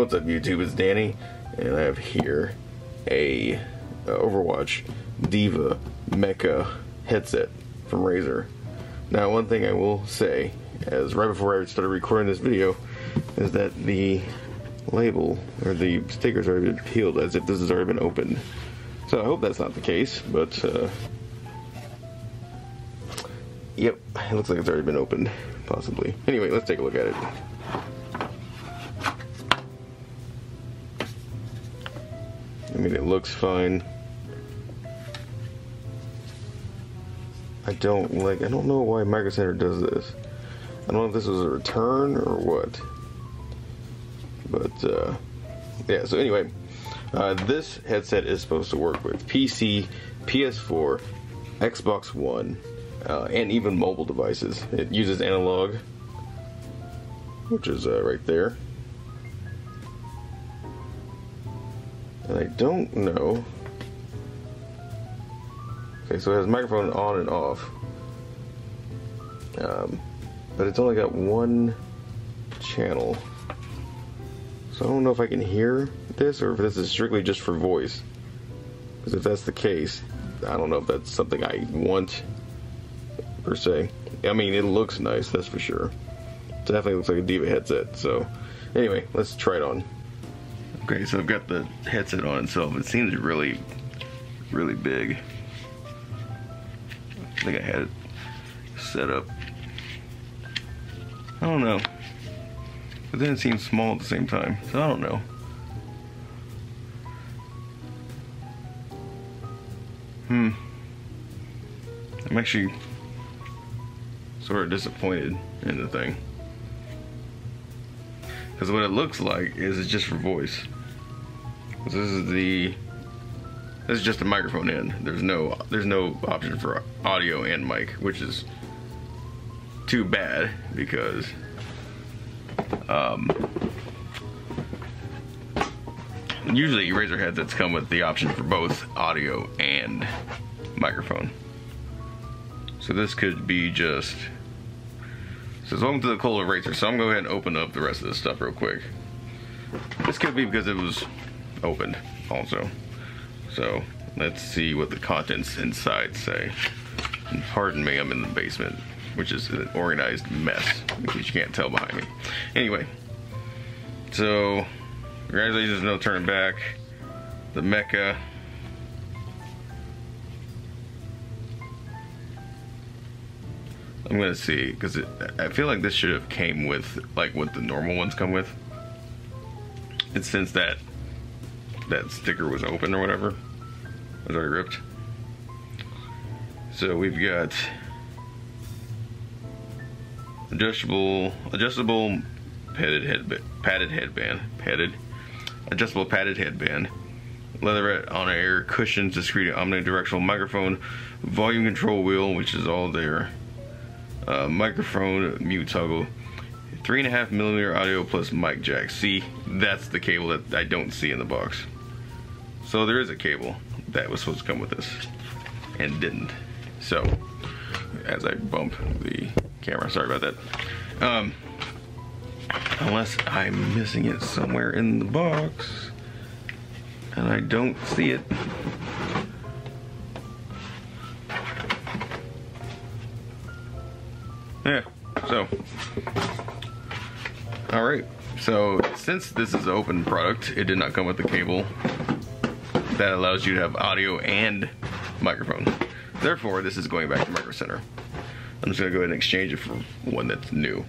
What's up YouTube, it's Danny, and I have here a Overwatch D.Va MEKA headset from Razer. Now one thing I will say, as right before I started recording this video, is that the label, or the sticker's already been peeled as if this has already been opened. So I hope that's not the case, but yep, it looks like it's already been opened, possibly. Anyway, let's take a look at it. I mean, it looks fine. I don't know why Micro Center does this. I don't know if this was a return or what. But, yeah, so anyway, this headset is supposed to work with PC, PS4, Xbox One, and even mobile devices. It uses analog, which is right there. And I don't know. Okay, so it has microphone on and off. But it's only got one channel. So I don't know if I can hear this or if this is strictly just for voice. Because if that's the case, I don't know if that's something I want, per se. I mean, it looks nice, that's for sure. It definitely looks like a D.Va headset. So, anyway, let's try it on. Okay, so I've got the headset on itself. It seems really, really big. I think I had it set up. I don't know. But then it seems small at the same time, so I don't know. I'm actually sort of disappointed in the thing. Because what it looks like is it's just for voice. This is just a microphone in. There's no option for audio and mic, which is too bad because usually Razer headsets come with the option for both audio and microphone. So this could be just. So welcome to the Cold Razer. So I'm going to go ahead and open up the rest of this stuff real quick. This could be because it was opened also. So let's see what the contents inside say. And pardon me, I'm in the basement, which is an organized mess, which you can't tell behind me. Anyway, so congratulations, no turning back. The MEKA. I'm gonna see, because I feel like this should have came with like what the normal ones come with. And since that sticker was open or whatever, it was already ripped. So we've got adjustable padded headband, leatherette on-air cushions, discrete omnidirectional microphone, volume control wheel, which is all there. Microphone mute toggle, 3.5mm audio plus mic jack. See, that's the cable that I don't see in the box. So there is a cable that was supposed to come with this and didn't. So as I bump the camera, sorry about that. Unless I'm missing it somewhere in the box and I don't see it. Yeah, so, alright, so since this is an open product, it did not come with the cable that allows you to have audio and microphone. Therefore, this is going back to Micro Center. I'm just going to go ahead and exchange it for one that's new.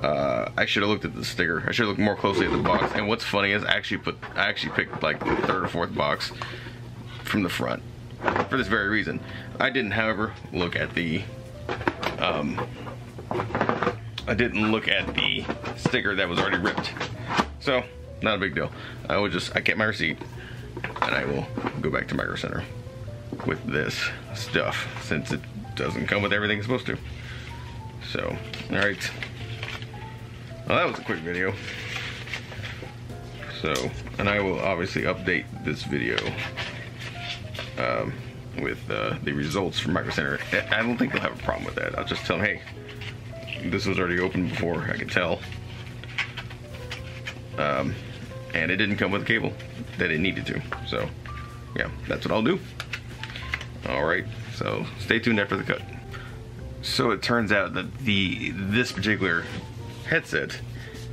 I should have looked at the sticker. I should have looked more closely at the box. And what's funny is I actually picked like the third or fourth box from the front for this very reason. I didn't, however, look at the sticker that was already ripped. So, not a big deal. I kept my receipt and I will go back to Micro Center with this stuff since it doesn't come with everything it's supposed to. So, alright. Well, that was a quick video. So, and I will obviously update this video with the results from Micro Center. I don't think they'll have a problem with that. I'll just tell them, hey, this was already open before I could tell. and it didn't come with a cable that it needed to. So yeah, that's what I'll do. All right, so stay tuned after the cut. So it turns out that this particular headset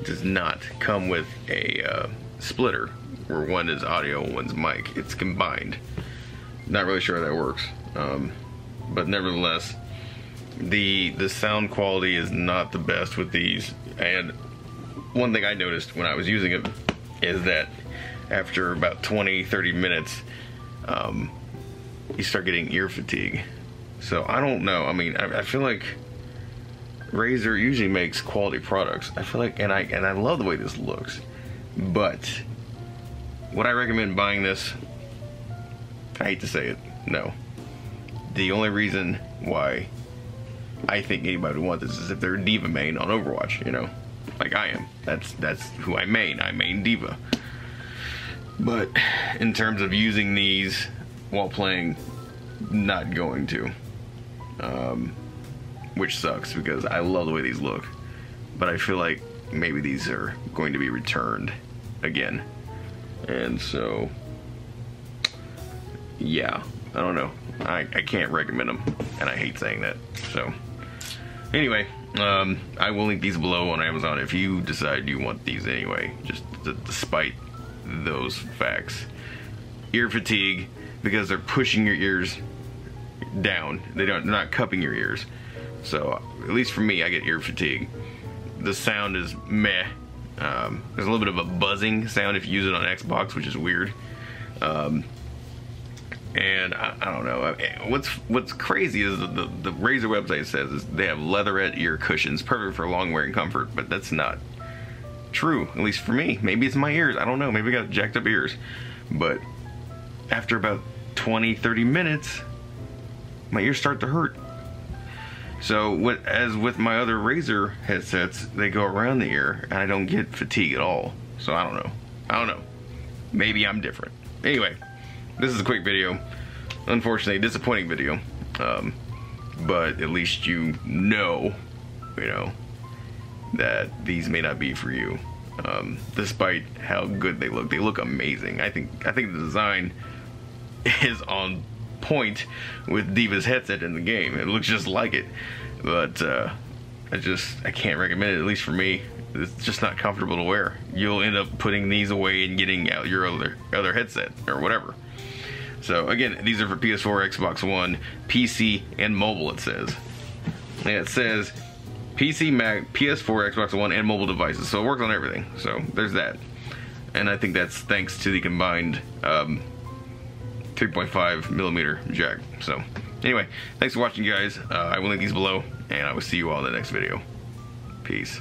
does not come with a splitter where one is audio and one's mic. It's combined. Not really sure how that works, but nevertheless, the sound quality is not the best with these. And one thing I noticed when I was using it is that after about 20-30 minutes, you start getting ear fatigue. So I don't know. I mean, I feel like Razer usually makes quality products. I feel like, and I love the way this looks. But would I recommend buying this? I hate to say it, no. The only reason why I think anybody would want this is if they're a D.Va main on Overwatch, you know, like I am. That's who I main. I main D.Va. But in terms of using these while playing, not going to. Which sucks because I love the way these look. But I feel like maybe these are going to be returned again. And so, yeah, I don't know. I can't recommend them, and I hate saying that. So, anyway, I will link these below on Amazon if you decide you want these anyway, just despite those facts. Ear fatigue, because they're pushing your ears down. They're not cupping your ears. So, at least for me, I get ear fatigue. The sound is meh. There's a little bit of a buzzing sound if you use it on Xbox, which is weird. And I don't know. What's crazy is the Razer website says is they have leatherette ear cushions, perfect for long wearing comfort, but that's not true, at least for me. Maybe it's my ears. I don't know. Maybe I got jacked up ears. But after about 20-30 minutes, my ears start to hurt. So as with my other Razer headsets, they go around the ear, and I don't get fatigue at all. So I don't know. Maybe I'm different. Anyway, this is a quick video. Unfortunately, disappointing video. But at least you know, that these may not be for you. Despite how good they look. They look amazing. I think the design is on point with D.Va's headset in the game. It looks just like it. But I can't recommend it, at least for me. It's just not comfortable to wear. You'll end up putting these away and getting out your other headset or whatever. So again, these are for PS4, Xbox One, PC, and mobile, it says. And it says PC, Mac, PS4, Xbox One, and mobile devices. So it works on everything. So there's that. And I think that's thanks to the combined 3.5mm jack. So anyway, thanks for watching, guys. I will link these below, and I will see you all in the next video. Peace.